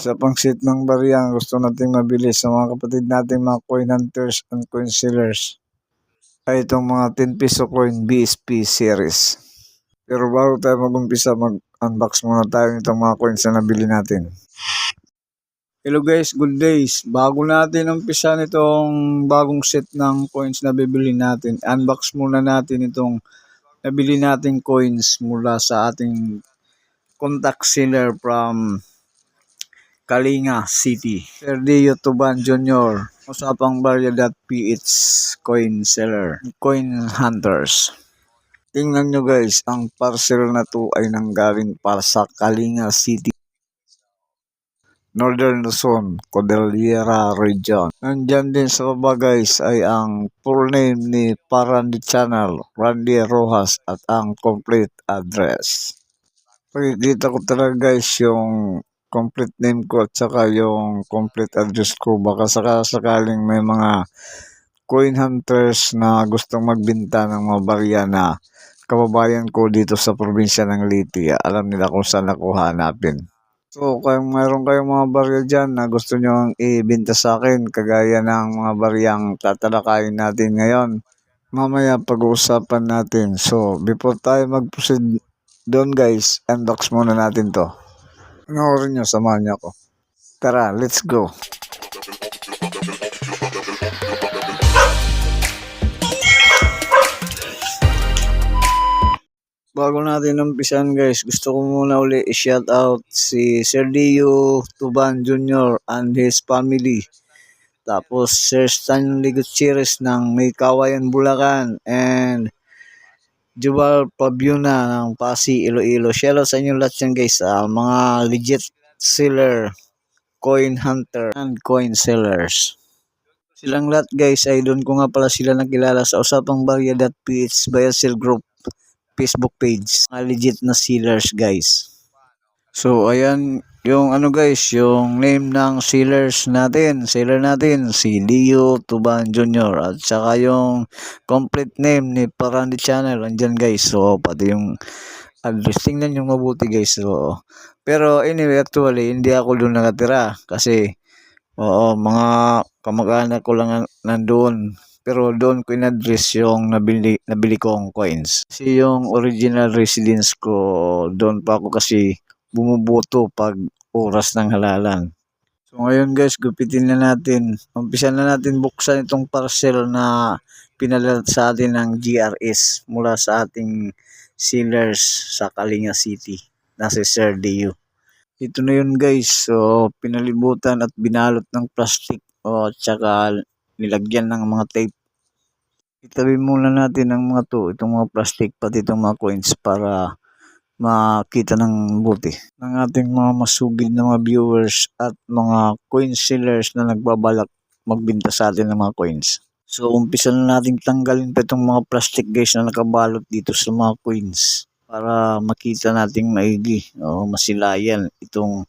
Sa pangsit ng barya gusto nating mabili sa mga kapatid nating mga coin hunters and coin sellers ay itong mga 10 peso coin BSP series. Pero bago tayo mag-umpisa, mag-unbox muna tayo nitong mga coins na nabili natin. Hello guys, good days. Bago natin umpisa nitong bagong set ng coins na bibili natin, unbox muna natin itong nabili nating coins mula sa ating contact seller from Kalinga City. Sergio Tuban Jr. Usapang Barya.ph coin seller, coin hunters. Tingnan nyo guys, ang parcel na to ay nanggaling para sa Kalinga City, Northern Luzon, Cordillera Region. Nandyan din sa baba guys ay ang full name ni Parandi Channel, Randy Rojas at ang complete address. Pakikita ko talaga guys yung complete name ko at saka yung complete address ko. Baka sakaling may mga coin hunters na gustong magbenta ng mga barya na kababayan ko dito sa probinsya ng Leyte. Alam nila kung saan ako hanapin. So, kung mayroon kayong mga barya dyan na gusto nyo ibenta sa akin, kagaya ng mga baryang tatalakayin natin ngayon, mamaya pag-uusapan natin. So, before tayo mag-proceed doon guys, unbox muna natin to. Panoorin nyo, samahan nyo ako. Tara, let's go. Bago natin umpisan guys, gusto ko muna uli i-shout out si Sergio Tuban Jr. and his family. Tapos Sir Stanley Gutierrez ng May Kawayan, Bulacan, and Jubal Pabiuna ng Pasig, Iloilo. Shoutout sa inyo lahat yan guys, mga legit seller, coin hunter, and coin sellers. Silang lahat guys ay doon ko nga pala sila nakilala sa Usapang Barya.ph Buy and Sell Group Facebook page. Mga legit na sellers guys. So ayan yung ano guys, yung name ng seller natin si Leo Tuban Jr. At saka yung complete name ni Parandi Channel andyan guys. So pati yung address, tingnan yung mabuti guys. So pero anyway, actually hindi ako doon nakatira kasi mga kamag-anak ko lang nandoon. Pero doon ko in-address yung nabili kong coins. Kasi yung original residence ko, doon pa ako kasi bumubuto pag oras ng halalan. So ngayon guys, gupitin na natin. Umpisa na natin buksan itong parcel na pinadala sa atin ng GRS mula sa ating sellers sa Kalinga City na si Sir Dio. Ito na yun guys. So pinalibutan at binalot ng plastic at saka nilagyan ng mga tape. Itabi muna natin ang mga to, itong mga plastic pati itong mga coins para makita ng buti ng ating mga masugid na mga viewers at mga coin sellers na nagbabalak magbenta sa atin ng mga coins. So umpisa na natin tanggalin pa itong mga plastic guys na nakabalot dito sa mga coins para makita nating maigi o masilayan itong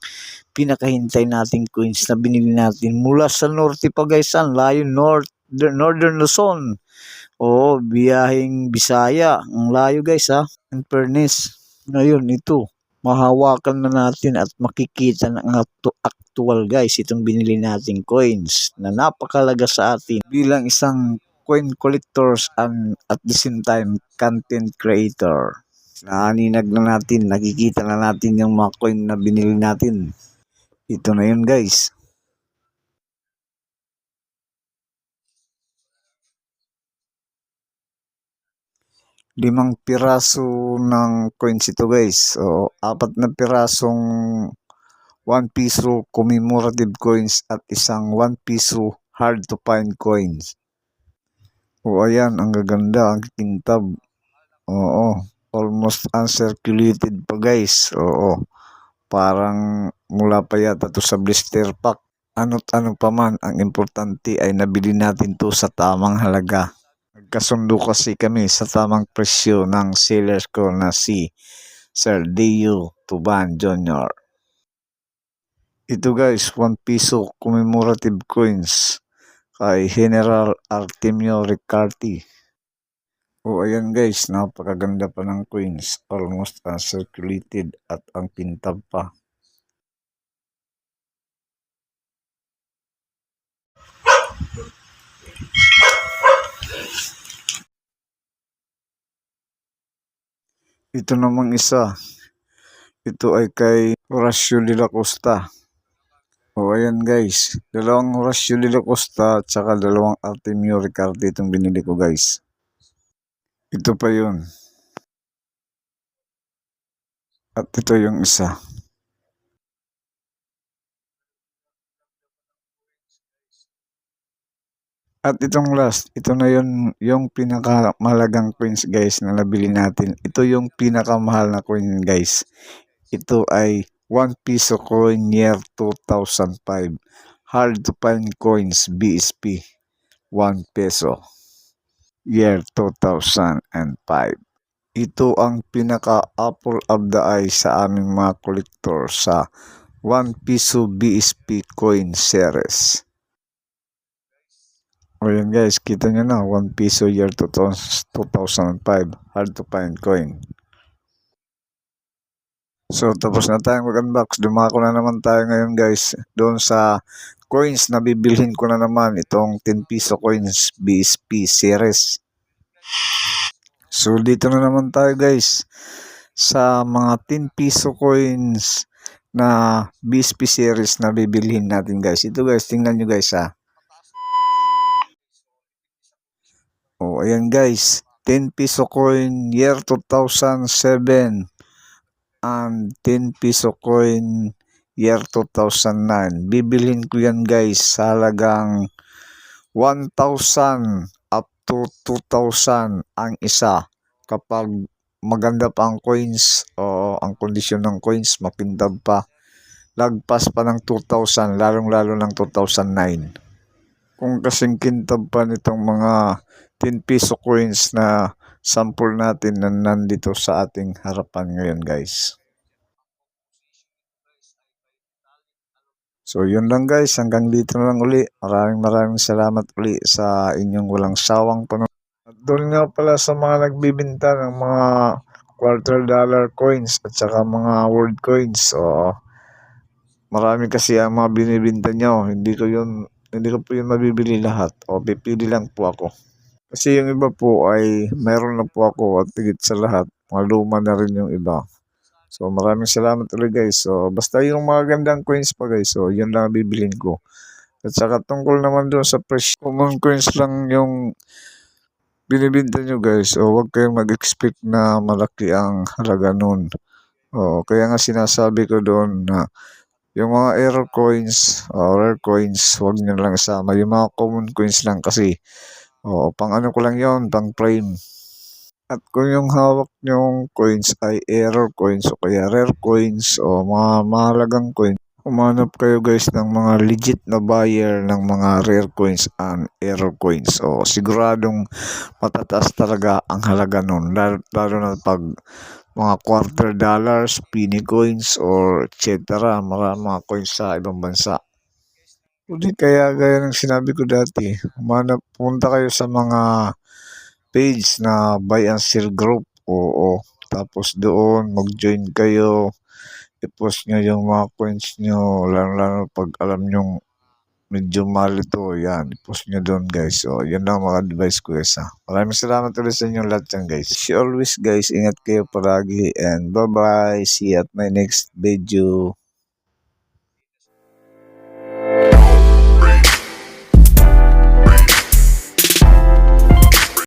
pinakahintay nating coins na binili natin mula sa norte pa guys, layo Northern Luzon. Biyaheng Bisaya. Ang layo guys ha. In fairness. Ngayon ito, mahawakan na natin at makikita ng actual guys itong binili nating coins na napakalaga sa atin bilang isang coin collectors and at the same time content creator. Naaninag na natin, nakikita na natin yung mga coin na binili natin. Ito na yun guys. 5 piraso ng coins ito guys. So, 4 na pirasong 1 piso commemorative coins at isang 1 piso hard to find coins. Ayan, ang gaganda, ang kintab. Almost uncirculated pa guys. Parang mula pa yata to sa blister pack. Ano't ano pa man, ang importante ay nabili natin to sa tamang halaga. Nagkasundo kasi kami sa tamang presyo ng sellers ko na si Sir Dio Tuban Jr. Ito guys, 1 piso commemorative coins kay General Artemio Ricarte. Ayan guys, napakaganda pa ng coins. Almost uncirculated at ang kintab pa. Ito namang isa, ito ay kay Horacio de la Costa. O ayan guys, dalawang Horacio de la Costa at saka dalawang Artemio Ricarte itong binili ko guys. Ito pa yun. At ito yung isa. At itong last, ito na yun yung pinakamalagang coins guys na nabili natin. Ito yung pinakamahal na coin guys. Ito ay 1 piso coin year 2005. Hard to find coins BSP 1 peso year 2005. Ito ang pinaka-apple of the eye sa aming mga kolektor sa 1 piso BSP coin series. O yun guys, kita nyo na, 1 piso year 2005, hard to find coin. So tapos na tayong mag-unbox, dumako na naman tayo ngayon guys, doon sa coins na bibilhin ko na naman, itong 10 piso coins BSP series. So dito na naman tayo guys, sa mga 10 piso coins na BSP series na bibilhin natin guys. Ito guys, tingnan nyo guys ha. Oh, ayan guys, 10 piso coin year 2007 and 10 piso coin year 2009. Bibilhin ko yan guys sa halagang 1,000 up to 2,000 ang isa. Kapag maganda pa ang coins o ang kondisyon ng coins, mapindab pa, lagpas pa ng 2,000, lalong-lalo ng 2009. Kung kasing kintab pa nitong mga 10 piso coins na sample natin na nandito sa ating harapan ngayon guys. So yun lang guys, hanggang dito na lang uli. Maraming salamat uli sa inyong walang sawang panonood. At doon nga pala sa mga nagbibinta ng mga quarter dollar coins at saka mga world coins. So marami kasi ang mga binibinta nyo. Hindi ko po yun mabibili lahat. O pipili lang po ako. Kasi yung iba po ay meron na po ako at tigit sa lahat. Mga luma na rin yung iba. So maraming salamat ulit guys. So basta yung mga gandang coins pa guys. So yun lang bibilin ko. At saka tungkol naman doon sa presyo. Common coins lang yung binibinta nyo guys. So huwag kayong mag-expect na malaki ang halaga nun. O kaya nga sinasabi ko doon na yung mga error coins o rare coins, huwag nyo lang isama. Yung mga common coins lang kasi. O pang ano ko lang yon, pang frame. At kung yung hawak nyong coins ay error coins o kaya rare coins o mga mahalagang coins, umanap kayo guys ng mga legit na buyer ng mga rare coins and error coins. O siguradong matataas talaga ang halaga nun. Lalo na pag mga quarter dollars, penny coins or etc. Mga coins sa ibang bansa. Hindi kaya gaya ng sinabi ko dati, punta kayo sa mga page na buy and sell group. Oo. Tapos doon, mag-join kayo. I-post nyo yung mga coins nyo. Lalo pag alam nyo medyo mahal ito. Yan. I-post nyo doon guys. So, yan lang mga advice ko guys ha. Maraming salamat ulit sa inyo lahat yan guys. See you always guys. Ingat kayo palagi. And bye bye. See you at my next video.